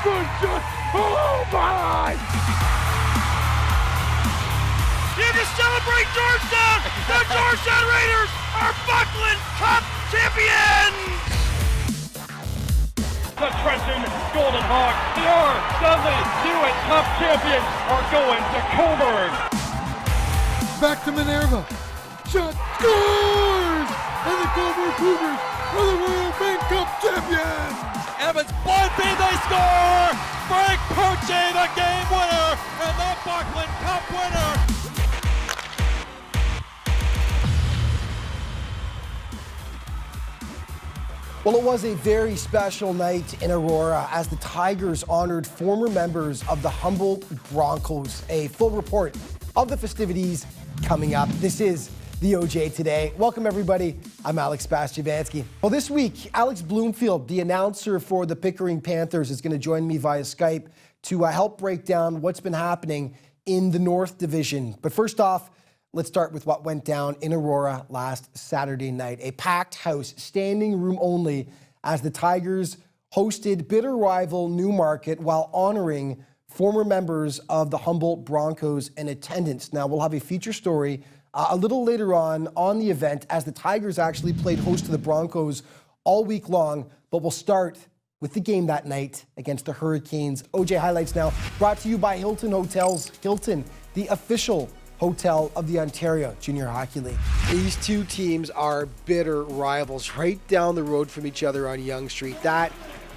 good shot. Oh my! You can celebrate Georgetown! The Georgetown Raiders are Buckland Cup champions! The Trenton Golden Hawks, the R. Hewitt Cup champions, are going to Coburg. Back to Minerva. Shot scores! And the Coburg Cougars are the Royal Bank Cup champions! Evans bunting, they score! Frank Poche, the game winner, and the Buckland Cup winner! Well, it was a very special night in Aurora as the Tigers honored former members of the Humboldt Broncos. A full report of the festivities coming up. This is the OJ Today. Welcome, everybody. I'm Alex Bastiavansky. Well, this week, Alex Bloomfield, the announcer for the Pickering Panthers, is going to join me via Skype to help break down what's been happening in the North Division. But first off, let's start with what went down in Aurora last Saturday night. A packed house, standing room only, as the Tigers hosted bitter rival Newmarket while honoring former members of the Humboldt Broncos in attendance. Now, we'll have a feature story a little later on the event as the Tigers actually played host to the Broncos all week long, but we'll start with the game that night against the Hurricanes. OJ Highlights now brought to you by Hilton Hotels. Hilton, the official hotel of the Ontario Junior Hockey League. These two teams are bitter rivals right down the road from each other on Yonge Street. That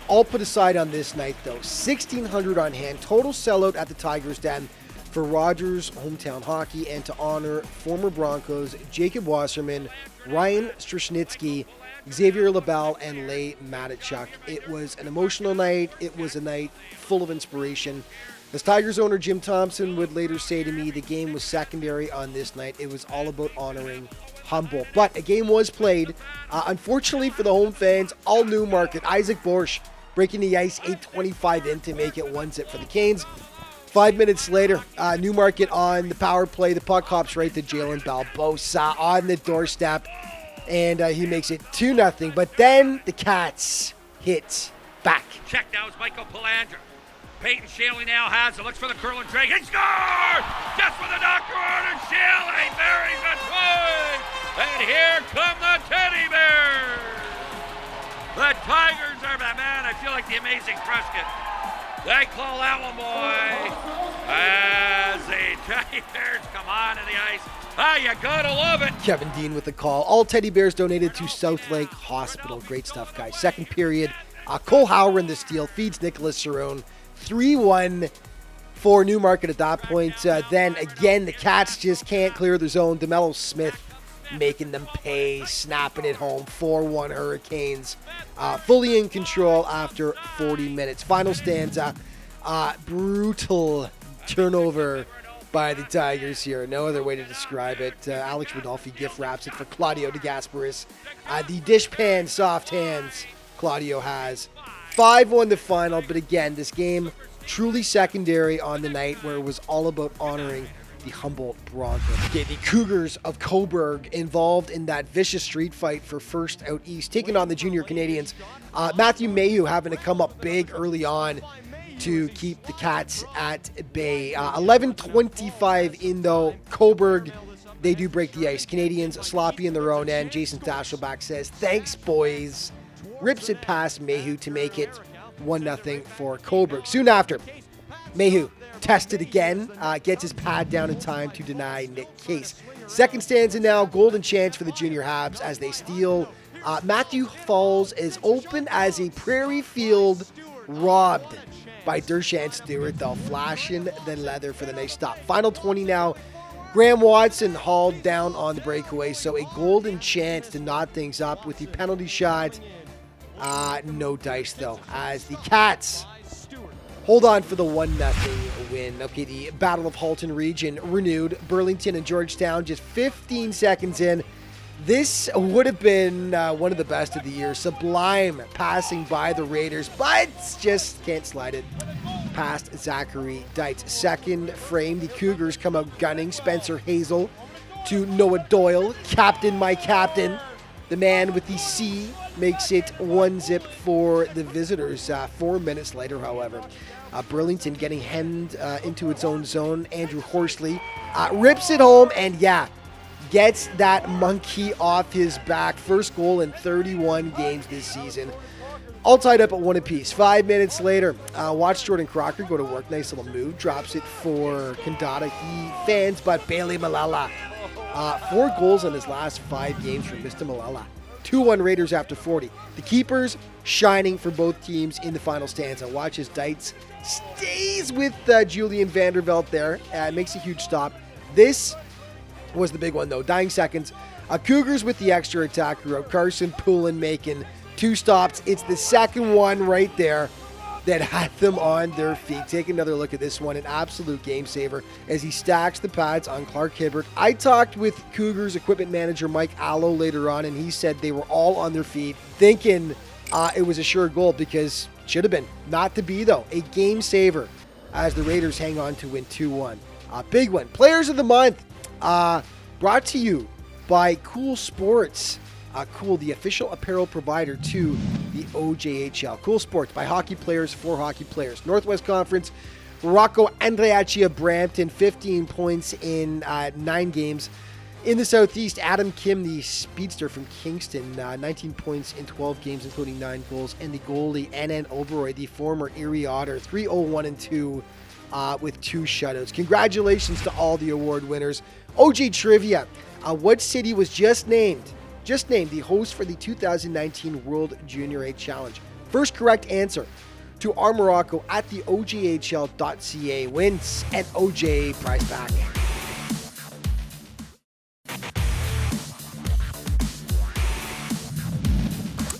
all put aside on this night, though. 1,600 on hand, total sellout at the Tigers Den for Rogers Hometown Hockey, and to honor former Broncos Jacob Wasserman, Ryan Strashnitsky, Xavier LaBelle, and Leigh Matichuk. It was an emotional night. It was a night full of inspiration. As Tigers owner Jim Thompson would later say to me, the game was secondary on this night. It was all about honoring Humboldt. But a game was played. Unfortunately for the home fans, all Newmarket. Isaac Borsch breaking the ice, 8:25 in to make it 1-0 for the Canes. 5 minutes later, Newmarket on the power play. The puck hops right to Jalen Balbosa on the doorstep, and he makes it 2-0. But then the Cats hit back. Check now is Michael Palandra. Peyton Shaley now has it. Looks for the curling drag. He scores! Just with the knocker on, and Shaley buries it wide. And here come the Teddy Bears. The Tigers are the man. I feel like the Amazing Prescott. They call that one, boy. As the Teddy Bears come on to the ice. Ah, you gotta love it. Kevin Dean with the call. All Teddy Bears donated to South Lake Hospital. Great stuff, guys. Second period. Cole Howard in the steal. Feeds Nicholas Cerrone. 3-1 for Newmarket at that point. Then again, the Cats just can't clear the zone. DeMello Smith making them pay, snapping it home. 4-1 Hurricanes. Fully in control after 40 minutes. Final stanza. Brutal turnover by the Tigers here. No other way to describe it. Alex Rodolfi gift wraps it for Claudio De Gasperis. The dishpan soft hands Claudio has. 5-1 the final, but again, this game truly secondary on the night where it was all about honoring the Humboldt Broncos. Okay, the Cougars of Coburg involved in that vicious street fight for first out east, taking on the Junior Canadians. Matthew Mayhew having to come up big early on to keep the Cats at bay. 11:25 in though, Coburg, they do break the ice. Canadians sloppy in their own end. Jason Dashelback says, "Thanks, boys." Rips it past Mayhew to make it 1-0 for Coburg. Soon after, Mayhew tested again, gets his pad down in time to deny Nick Case. Second stanza now, golden chance for the Junior Habs as they steal. Matthew falls as open as a prairie field, robbed by Dershan Stewart, though, flashing the leather for the nice stop. Final 20 now. Graham Watson hauled down on the breakaway, so a golden chance to knot things up with the penalty shot. No dice, though, as the Cats hold on for the 1-0 win. Okay, the Battle of Halton Region renewed. Burlington and Georgetown just 15 seconds in. This would have been one of the best of the year. Sublime passing by the Raiders, but just can't slide it past Zachary Deitz. Second frame, the Cougars come out gunning. Spencer Hazel to Noah Doyle. Captain, my captain. The man with the C makes it 1-0 for the visitors. 4 minutes later, however, Burlington getting hemmed into its own zone. Andrew Horsley rips it home and, gets that monkey off his back. First goal in 31 games this season. All tied up at 1 apiece. 5 minutes later, watch Jordan Crocker go to work. Nice little move. Drops it for Kandata. He fans, but Bailey Malala. 4 goals in his last 5 games for Mr. Malala. 2-1 Raiders after 40. The keepers shining for both teams in the final stanza. Watch as Deitz stays with Julian Vanderveld there. Makes a huge stop. This was the big one, though. Dying seconds. Cougars with the extra attacker. Carson Poulin making 2 stops. It's the second one right there that had them on their feet. Take another look at this one. An absolute game saver as he stacks the pads on Clark Hibbert. I talked with Cougars equipment manager Mike Allo later on, and he said they were all on their feet thinking it was a sure goal because it should have been. Not to be, though. A game saver as the Raiders hang on to win 2-1. Big one. Players of the Month brought to you by Cool Sports. Cool, the official apparel provider to the OJHL. Cool Sports by hockey players for hockey players. Northwest Conference, Rocco Andreacchia Brampton, 15 points in 9 games. In the Southeast, Adam Kim, the speedster from Kingston, 19 points in 12 games, including 9 goals. And the goalie, Anand Oberoi, the former Erie Otter, 3-0-1-2 with 2 shutouts. Congratulations to all the award winners. OJ Trivia, what city was just named the host for the 2019 World Junior A Challenge? First correct answer to our Morocco at the OJHL.ca wins an OJ prize pack.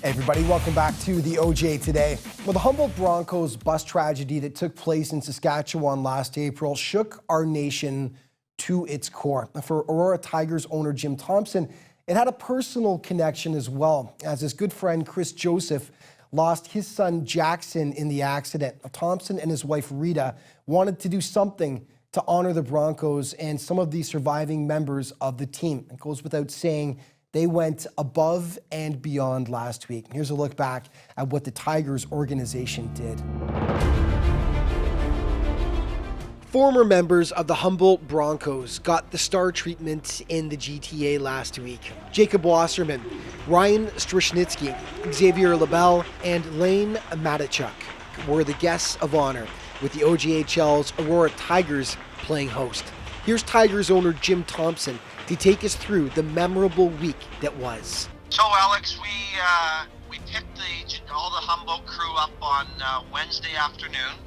Hey everybody, welcome back to the OJ Today. Well, the Humboldt Broncos bus tragedy that took place in Saskatchewan last April shook our nation to its core. For Aurora Tigers owner Jim Thompson, it had a personal connection as well, as his good friend Chris Joseph lost his son Jackson in the accident. Thompson and his wife Rita wanted to do something to honor the Broncos and some of the surviving members of the team. It goes without saying they went above and beyond last week. Here's a look back at what the Tigers organization did. Former members of the Humboldt Broncos got the star treatment in the GTA last week. Jacob Wasserman, Ryan Strashnitsky, Xavier LaBelle, and Lane Matichuk were the guests of honor, with the OJHL's Aurora Tigers playing host. Here's Tigers owner Jim Thompson to take us through the memorable week that was. So Alex, we picked all the Humboldt crew up on Wednesday afternoon.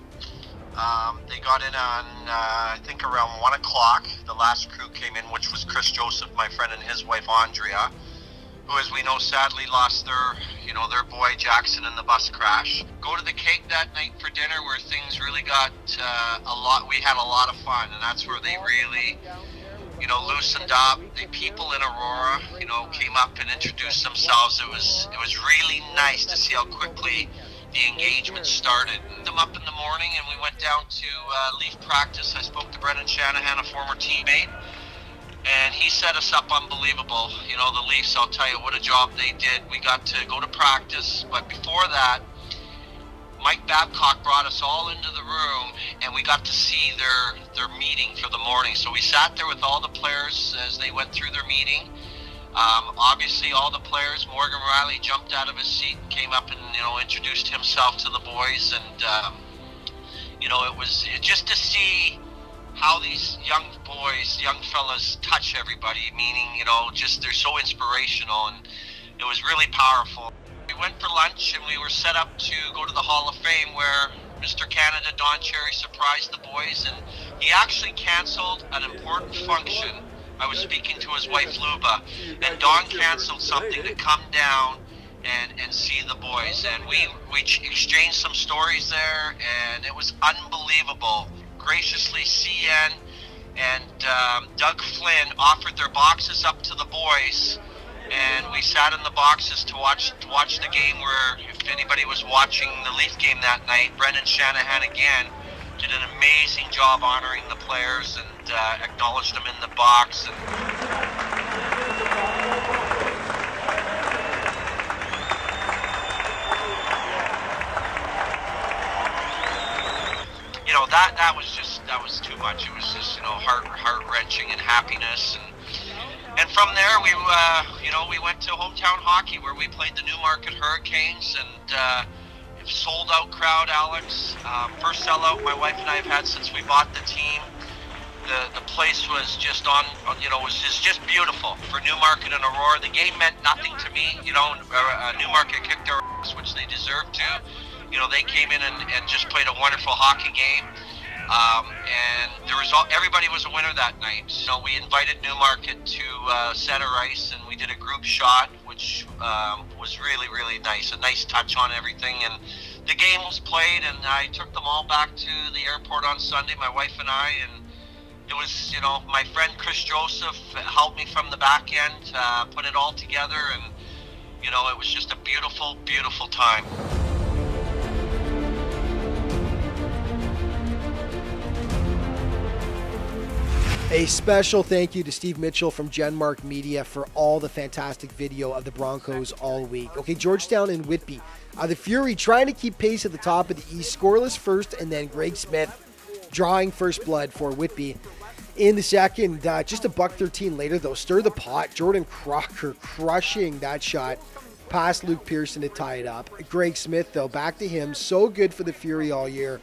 They got in on, I think around 1 o'clock. The last crew came in, which was Chris Joseph, my friend, and his wife, Andrea, who, as we know, sadly lost their boy, Jackson, in the bus crash. Go to the cake that night for dinner where things really got we had a lot of fun, and that's where they really, loosened up. The people in Aurora, came up and introduced themselves. It was really nice to see how quickly the engagement started. Them up in the morning, and we went down to Leaf practice. I spoke to Brendan Shanahan, a former teammate, and he set us up unbelievable. The Leafs, I'll tell you what a job they did. We got to go to practice, but before that, Mike Babcock brought us all into the room, and we got to see their meeting for the morning. So we sat there with all the players as they went through their meeting. Obviously, all the players, Morgan Riley jumped out of his seat and came up and, introduced himself to the boys. And, it was just to see how these young boys, young fellas touch everybody, meaning, just they're so inspirational, and it was really powerful. We went for lunch, and we were set up to go to the Hall of Fame where Mr. Canada, Don Cherry, surprised the boys, and he actually canceled an important function. I was speaking to his wife, Luba, and Don canceled something to come down and see the boys. And we exchanged some stories there, and it was unbelievable. Graciously, CN and Doug Flynn offered their boxes up to the boys, and we sat in the boxes to watch the game, where if anybody was watching the Leaf game that night, Brendan Shanahan again did an amazing job honoring the players and acknowledged them in the box. And that was too much. It was just heart wrenching and happiness, and from there we went to hometown hockey where we played the Newmarket Hurricanes, and sold out crowd, Alex. First sellout my wife and I have had since we bought the team. The place was just was just beautiful for Newmarket and Aurora. The game meant nothing to me. Newmarket kicked our ass, which they deserved to. They came in and just played a wonderful hockey game. And everybody was a winner that night. We invited Newmarket to center ice, and we did a group shot, which was really, really nice. A nice touch on everything. And the game was played, and I took them all back to the airport on Sunday, my wife and I, and it was, my friend Chris Joseph helped me from the back end, put it all together, and, it was just a beautiful, beautiful time. A special thank you to Steve Mitchell from Genmark Media for all the fantastic video of the Broncos all week. Okay, Georgetown and Whitby. The Fury trying to keep pace at the top of the East, scoreless first, and then Greg Smith drawing first blood for Whitby in the second. Just a $1.13 later, though, stir the pot. Jordan Crocker crushing that shot past Luke Pearson to tie it up. Greg Smith, though, back to him. So good for the Fury all year.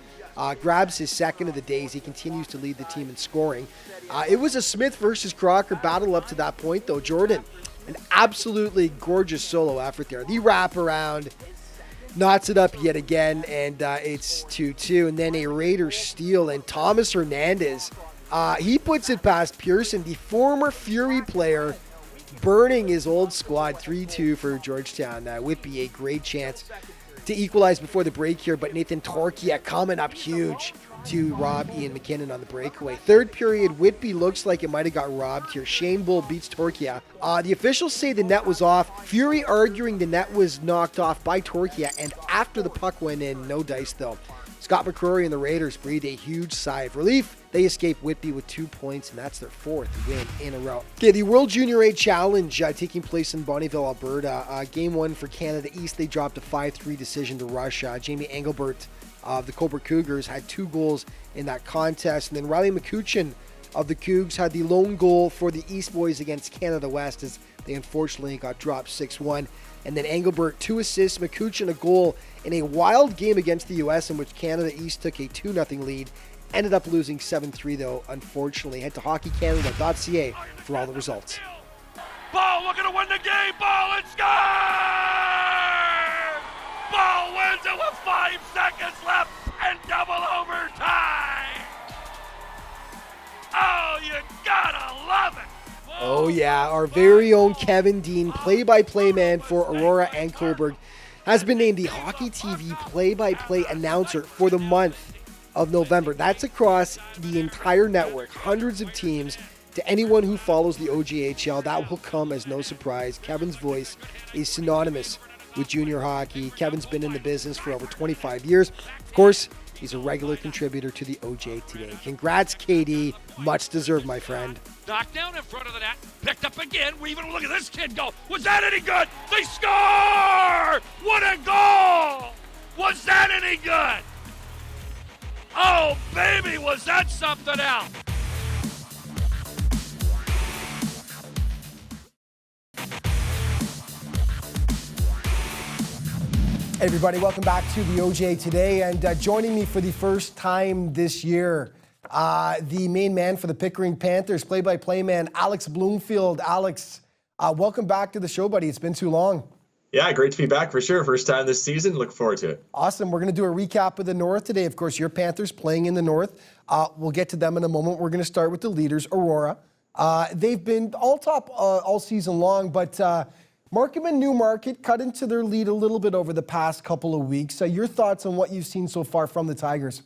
Grabs his second of the day as he continues to lead the team in scoring. It was a Smith versus Crocker battle up to that point, though. Jordan, an absolutely gorgeous solo effort there. The wraparound knots it up yet again, and it's 2-2. And then a Raiders steal, and Thomas Hernandez, he puts it past Pearson, the former Fury player, burning his old squad. 3-2 for Georgetown. Whitby, a great chance to equalize before the break here, but Nathan Torkia coming up huge to rob Ian McKinnon on the breakaway. Third period, Whitby looks like it might have got robbed here. Shane Bull beats Torkia. The officials say the net was off. Fury arguing the net was knocked off by Torkia, and after the puck went in, no dice though. Scott McCrory and the Raiders breathed a huge sigh of relief. They escape Whitby with 2 points, and that's their fourth win in a row. Okay, the World Junior A Challenge taking place in Bonnyville, Alberta. Game 1 for Canada East, they dropped a 5-3 decision to Russia. Jamie Engelbert of the Cobra Cougars had 2 goals in that contest. And then Riley McCutcheon of the Cougs had the lone goal for the East Boys against Canada West, as they unfortunately got dropped 6-1. And then Engelbert, 2 assists, McCutcheon a goal in a wild game against the U.S. in which Canada East took a 2-0 lead. Ended up losing 7-3 though, unfortunately. Head to hockeycanada.ca for all the results. Ball looking to win the game. Ball and score! Ball wins it with 5 seconds left and double overtime. Oh, you gotta love it. Oh yeah, our very own Kevin Dean, play-by-play man for Aurora and Cobourg, has been named the Hockey TV play-by-play announcer for the month of November. That's across the entire network, hundreds of teams. To anyone who follows the OJHL, that will come as no surprise. Kevin's voice is synonymous with junior hockey. Kevin's been in the business for over 25 years. Of course, he's a regular contributor to the OJ Today. Congrats, KD. Much deserved, my friend. Knocked down in front of the net, picked up again. We even look at this kid go. Was that any good? They score! What a goal! Was that any good? Oh, baby, was that something else? Hey everybody, welcome back to the OJ Today, and joining me for the first time this year, the main man for the Pickering Panthers, play-by-play man, Alex Bloomfield. Alex, welcome back to the show, buddy. It's been too long. Yeah, great to be back for sure. First time this season. Look forward to it. Awesome. We're going to do a recap of the North today. Of course, your Panthers playing in the North. We'll get to them in a moment. We're going to start with the leaders, Aurora. They've been all top all season long, but Markham and Newmarket cut into their lead a little bit over the past couple of weeks. Your thoughts on what you've seen so far from the Tigers?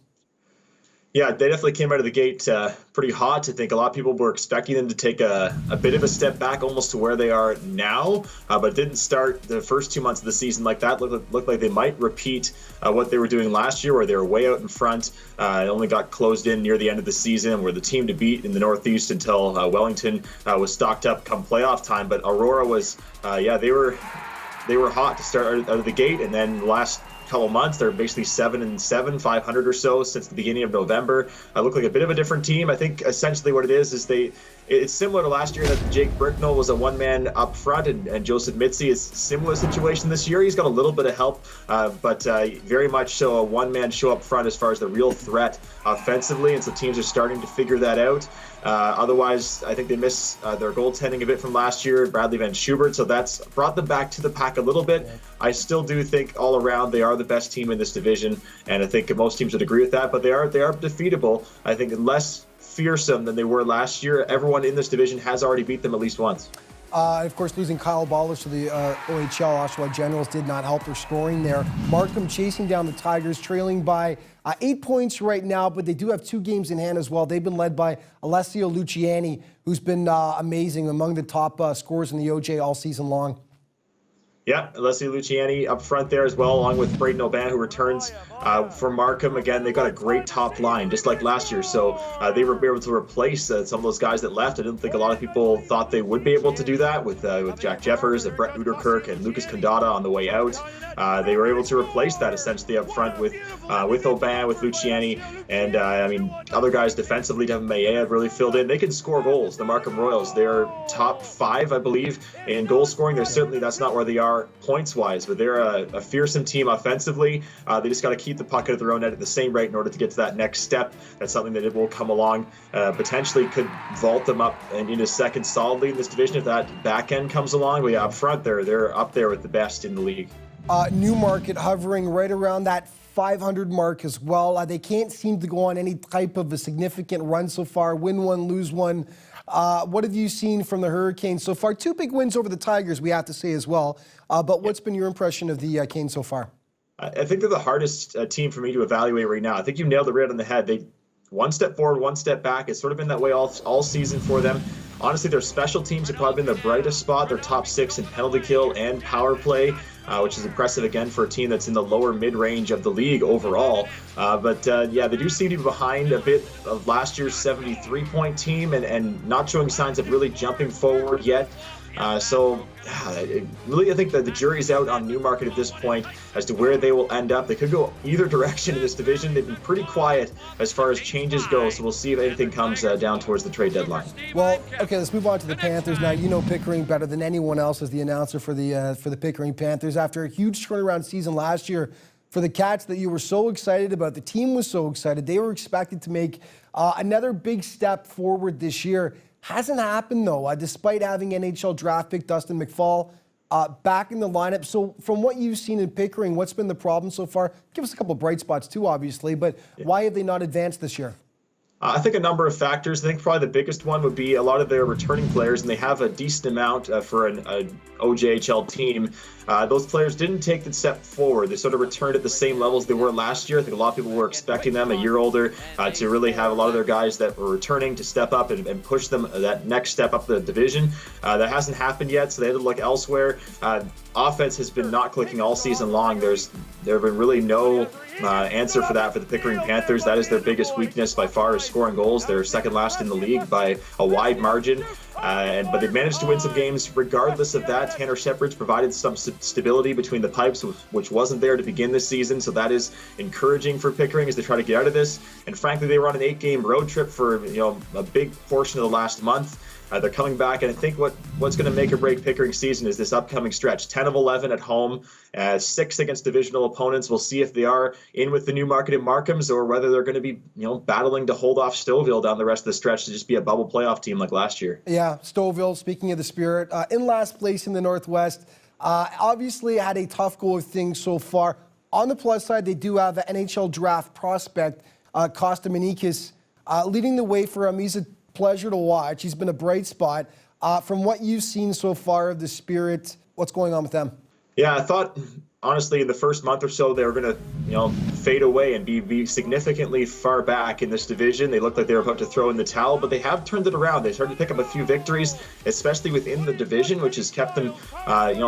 Yeah, they definitely came out of the gate pretty hot. I think a lot of people were expecting them to take a bit of a step back almost to where they are now, but it didn't start the first 2 months of the season like that. Looked like they might repeat what they were doing last year, where they were way out in front. It only got closed in near the end of the season and were the team to beat in the Northeast until Wellington was stocked up come playoff time. But Aurora was, they were hot to start out of the gate, and then last couple months. They're basically 7-7, 500 or so since the beginning of November. Look like a bit of a different team. I think essentially what it is it's similar to last year that Jake Bricknell was a one-man up front, and Joseph Mitzi is a similar situation this year. He's got a little bit of help, but very much so a one-man show up front as far as the real threat offensively, and so teams are starting to figure that out. Otherwise, I think they miss their goaltending a bit from last year, Bradley Van Schubert, so that's brought them back to the pack a little bit. I still do think all around they are the best team in this division, and I think most teams would agree with that, but they are defeatable. I think less fearsome than they were last year. Everyone in this division has already beat them at least once. Of course, losing Kyle Ballers to the OHL Oshawa Generals did not help their scoring there. Markham chasing down the Tigers, trailing by 8 points right now, but they do have 2 games in hand as well. They've been led by Alessio Luciani, who's been amazing, among the top scorers in the OJ all season long. Yeah, Alessio Luciani up front there as well, along with Braden Oban, who returns from Markham. Again, they got a great top line, just like last year. So they were able to replace some of those guys that left. I didn't think a lot of people thought they would be able to do that with Jack Jeffers, Brett Uderkirk, and Lucas Condata on the way out. They were able to replace that essentially up front with Oban, with Luciani, and I mean, other guys defensively, Devin Maye have really filled in. They can score goals. The Markham Royals, they're top 5, I believe, in goal scoring. That's not where they are points-wise, but they're a fearsome team offensively. They just got to keep the puck out of their own net at the same rate in order to get to that next step. That's something that it will come along. Potentially could vault them up and into second solidly in this division if that back end comes along. But yeah, up front, they're up there with the best in the league. Newmarket hovering right around that 500 mark as well. They can't seem to go on any type of a significant run so far. Win one, lose one. What have you seen from the Hurricanes so far? 2 big wins over the Tigers, we have to say as well. But what's been your impression of the Canes so far? I think they're the hardest team for me to evaluate right now. I think you nailed it right on the head. They one step forward, one step back. It's sort of been that way all season for them. Honestly, their special teams have probably been the brightest spot. They're top 6 in penalty kill and power play, which is impressive, again, for a team that's in the lower mid-range of the league overall. But yeah, they do seem to be behind a bit of last year's 73-point team and not showing signs of really jumping forward yet. Really, I think that the jury's out on Newmarket at this point as to where they will end up. They could go either direction in this division. They've been pretty quiet as far as changes go, so we'll see if anything comes down towards the trade deadline. Well, okay, let's move on to the Panthers now. You know Pickering better than anyone else as the announcer for the Pickering Panthers. After a huge turnaround season last year for the Cats that you were so excited about, the team was so excited. They were expected to make another big step forward this year. Hasn't happened, though, despite having NHL draft pick Dustin McFall back in the lineup. So from what you've seen in Pickering, what's been the problem so far? Give us a couple of bright spots, too, obviously, but why have they not advanced this year? I think a number of factors. I think probably the biggest one would be a lot of their returning players, and they have a decent amount for an OJHL team. Those players didn't take the step forward. They sort of returned at the same levels they were last year. I think a lot of people were expecting them a year older to really have a lot of their guys that were returning to step up and push them that next step up the division. That hasn't happened yet, so they had to look elsewhere. Offense has been not clicking all season long. There have been really no answer for that for the Pickering Panthers. That is their biggest weakness by far, is scoring goals. They're second last in the league by a wide margin. But they've managed to win some games regardless of that. Tanner Shepard's provided some stability between the pipes, which wasn't there to begin this season. So that is encouraging for Pickering as they try to get out of this. And frankly, they were on an 8-game road trip for a big portion of the last month. They're coming back, and I think what's going to make or break Pickering season is this upcoming stretch. 10 of 11 at home, 6 against divisional opponents. We'll see if they are in with the Newmarket and Markhams, or whether they're going to be battling to hold off Stouffville down the rest of the stretch to just be a bubble playoff team like last year. Yeah, Stouffville, speaking of the Spirit, in last place in the Northwest. Obviously had a tough go of things so far. On the plus side, they do have an NHL draft prospect, Costa Manikis, leading the way for him. He's a pleasure to watch. He's been a bright spot. From what you've seen so far of the Spirit, what's going on with them? Yeah, I thought, honestly, in the first month or so, they were going to, fade away and be significantly far back in this division. They looked like they were about to throw in the towel, but they have turned it around. They started to pick up a few victories, especially within the division, which has kept them,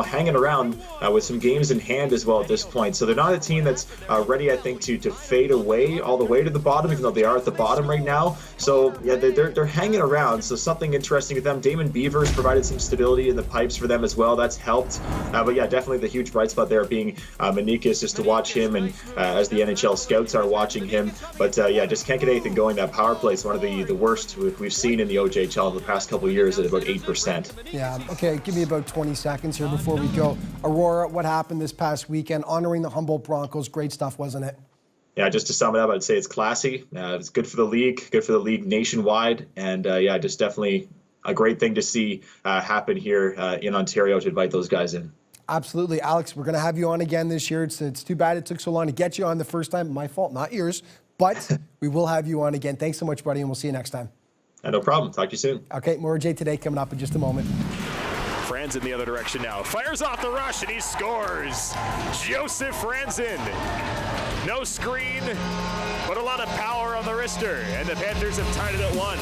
hanging around with some games in hand as well at this point. So they're not a team that's ready, I think, to fade away all the way to the bottom, even though they are at the bottom right now. So yeah, they're hanging around. So something interesting with them. Damon Beavers provided some stability in the pipes for them as well. That's helped. But yeah, definitely the huge bright spot there being Manikas, just to watch him, and as the NHL scouts are watching him. But just can't get anything going. That power play is one of the worst we've seen in the OJHL in the past couple of years at about 8%. Yeah, okay, give me about 20 seconds here before we go. Aurora, what happened this past weekend? Honoring the Humboldt Broncos. Great stuff, wasn't it? Yeah, just to sum it up, I'd say it's classy. It's good for the league nationwide. And just definitely a great thing to see happen here in Ontario to invite those guys in. Absolutely. Alex, we're going to have you on again this year. It's too bad it took so long to get you on the first time. My fault, not yours. But we will have you on again. Thanks so much, buddy, and we'll see you next time. No problem. Talk to you soon. Okay, more J Today coming up in just a moment. Franz in the other direction now. Fires off the rush, and he scores. Joseph Franzen. No screen, but a lot of power on the wrister. And the Panthers have tied it at 1.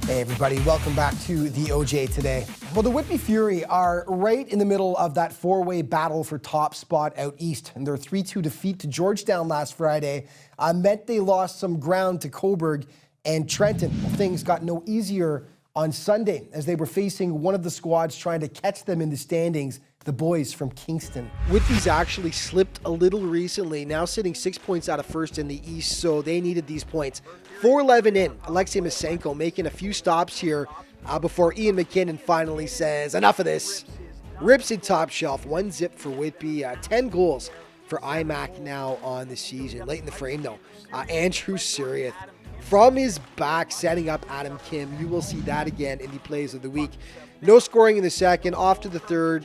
Hey everybody, welcome back to the OJ Today. Well, the Whitby Fury are right in the middle of that four-way battle for top spot out east. And their 3-2 defeat to Georgetown last Friday meant they lost some ground to Cobourg and Trenton. Well, things got no easier on Sunday as they were facing one of the squads trying to catch them in the standings, the boys from Kingston. Whitby's actually slipped a little recently, now sitting 6 points out of first in the East, so they needed these points. 4-11 in, Alexei Masenko making a few stops here before Ian McKinnon finally says, enough of this. Rips it top shelf, 1-0 for Whitby, 10 goals for IMAC now on the season. Late in the frame though, Andrew Suriath from his back setting up Adam Kim. You will see that again in the plays of the week. No scoring in the second, off to the third.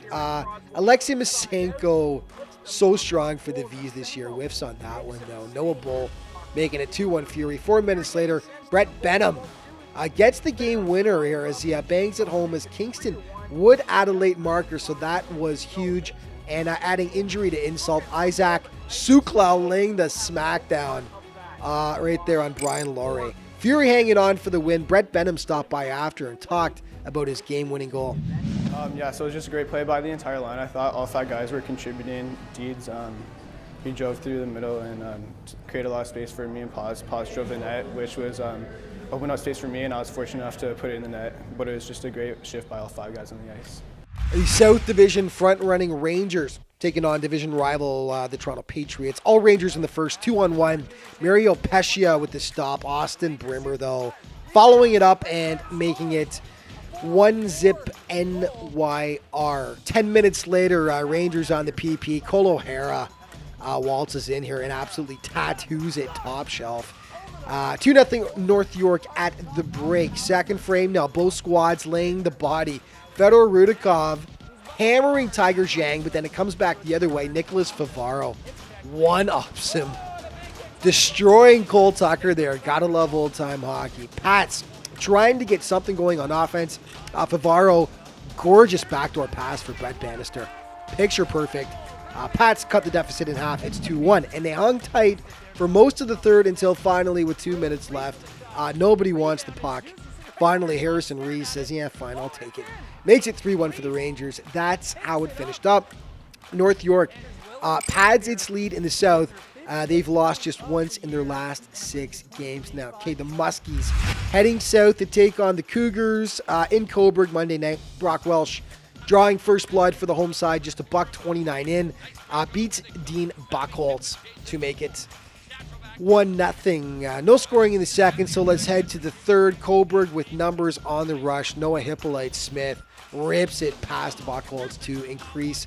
Alexei Masenko, so strong for the V's this year. Whiffs on that one though. Noah Bull making it 2-1 Fury. 4 minutes later, Brett Benham gets the game winner here as he bangs it home as Kingston would add a late marker, so that was huge. And adding injury to insult, Isaac Suklau laying the smackdown right there on Brian Laurie. Fury hanging on for the win. Brett Benham stopped by after and talked about his game-winning goal. So it was just a great play by the entire line. I thought all 5 guys were contributing. Deeds, he drove through the middle and created a lot of space for me and Paz. Paz drove the net, which was opened up space for me, and I was fortunate enough to put it in the net. But it was just a great shift by all 5 guys on the ice. The South Division front-running Rangers taking on division rival the Toronto Patriots. All Rangers in the first, 2-on-1. Mario Pescia with the stop. Austin Brimmer, though, following it up and making it 1-0 NYR. 10 minutes later, Rangers on the PP. Cole O'Hara waltzes in here and absolutely tattoos it top shelf. 2-0 North York at the break. Second frame now, both squads laying the body. Fedor Rudikov hammering Tiger Zhang, but then it comes back the other way. Nicholas Favaro one-ups him, destroying Cole Tucker there. Gotta love old-time hockey. Pats trying to get something going on offense. Favaro, gorgeous backdoor pass for Brett Bannister. Picture perfect. Pats cut the deficit in half. It's 2-1, and they hung tight for most of the third until finally, with 2 minutes left, nobody wants the puck. Finally, Harrison Reese says, yeah, fine, I'll take it. Makes it 3-1 for the Rangers. That's how it finished up. North York pads its lead in the South. They've lost just once in their last 6 games now. Okay, the Muskies heading south to take on the Cougars in Cobourg Monday night. Brock Welsh drawing first blood for the home side, just $1.29 in. Beats Dean Buckholz to make it 1-0. No scoring in the second, so let's head to the third. Cobourg with numbers on the rush. Noah Hippolyte-Smith rips it past Buckholz to increase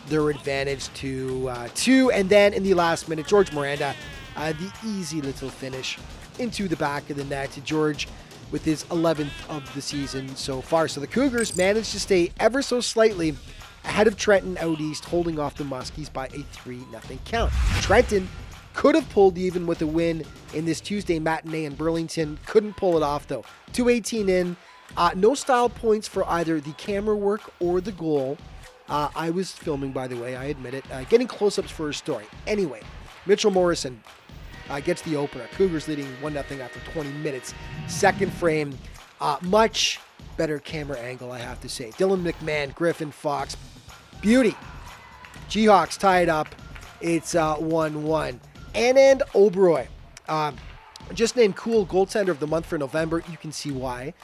their advantage to 2. And then in the last minute, George Miranda, the easy little finish into the back of the net. George with his 11th of the season so far. So the Cougars managed to stay ever so slightly ahead of Trenton out east, holding off the Muskies by a 3-0 count. Trenton could have pulled even with a win in this Tuesday matinee in Burlington. Couldn't pull it off, though. 2:18 in, No style points for either the camera work or the goal. I was filming, by the way, I admit it. Getting close-ups for a story. Anyway, Mitchell Morrison gets the opener. Cougars leading 1-0 after 20 minutes. Second frame, much better camera angle, I have to say. Dylan McMahon, Griffin Fox, beauty. Jayhawks tie it up. It's 1-1. Anand Oberoi, just named Cool Goaltender of the Month for November. You can see why.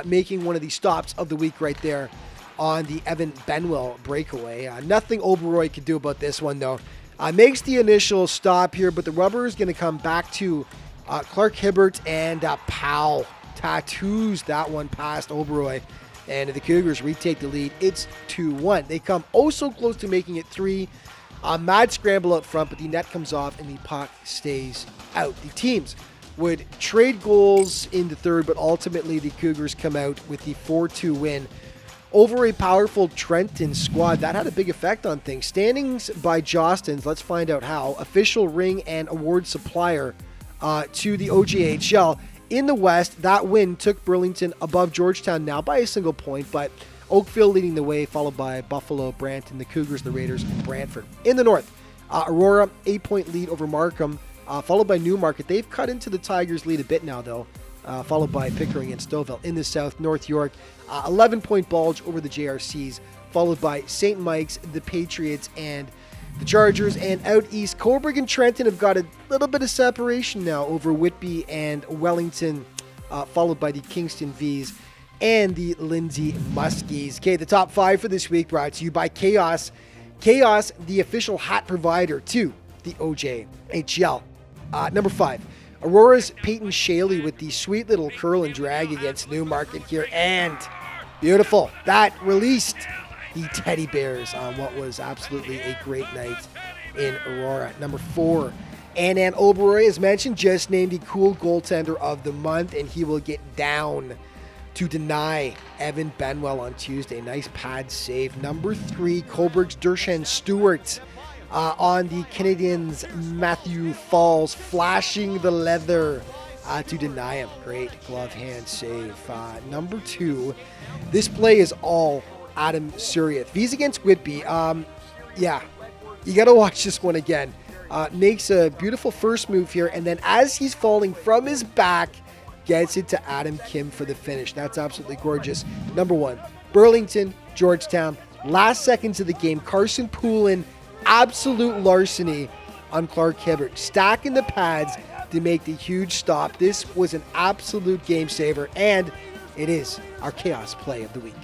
Making one of the stops of the week right there on the Evan Benwell breakaway. Nothing Oberoi could do about this one, though. Makes the initial stop here, but the rubber is going to come back to Clark Hibbert, and Powell tattoos that one past Oberoi. And the Cougars retake the lead. It's 2-1. They come oh so close to making it 3. Mad scramble up front, but the net comes off and the puck stays out. The teams would trade goals in the third, but ultimately the Cougars come out with the 4-2 win over a powerful Trenton squad. That had a big effect on things. Standings by Jostens, let's find out how. Official ring and award supplier to the OJHL. In the West, that win took Burlington above Georgetown now by a single point, but Oakville leading the way, followed by Buffalo, Brampton, the Cougars, the Raiders, and Brantford. In the North, Aurora, 8-point lead over Markham, followed by Newmarket. They've cut into the Tigers' lead a bit now, though, followed by Pickering and Stouffville. In the South, North York, 11-point bulge over the JRCs, followed by St. Mike's, the Patriots, and the Chargers. And out east, Cobourg and Trenton have got a little bit of separation now over Whitby and Wellington, followed by the Kingston Vs and the Lindsay Muskies. Okay, the top 5 for this week brought to you by Chaos. Chaos, the official hat provider to the OJHL. Number 5, Aurora's Peyton Shaley with the sweet little curl and drag against Newmarket here. And beautiful. That released the Teddy Bears on what was absolutely a great night in Aurora. Number 4, Anand Oberoi, as mentioned, just named the Cool Goaltender of the Month, and he will get down to deny Evan Benwell on Tuesday. Nice pad save. Number 3, Cobourg's Dershan Stewart on the Canadians' Matthew Falls, flashing the leather to deny him. Great glove hand save. Number 2, this play is all Adam Suryath. V's against Whitby. Yeah, you got to watch this one again. Makes a beautiful first move here, and then as he's falling from his back, gets it to Adam Kim for the finish. That's absolutely gorgeous. Number 1, Burlington, Georgetown. Last seconds of the game, Carson Poulin, absolute larceny on Clark Hibbert, stacking the pads to make the huge stop. This was an absolute game saver, and it is our Chaos Play of the Week.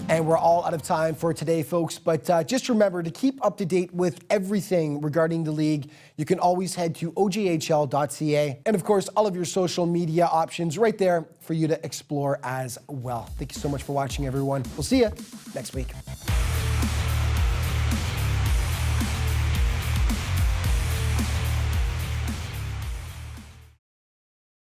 And we're all out of time for today, folks. But just remember to keep up to date with everything regarding the league. You can always head to ojhl.ca. And of course, all of your social media options right there for you to explore as well. Thank you so much for watching, everyone. We'll see you next week.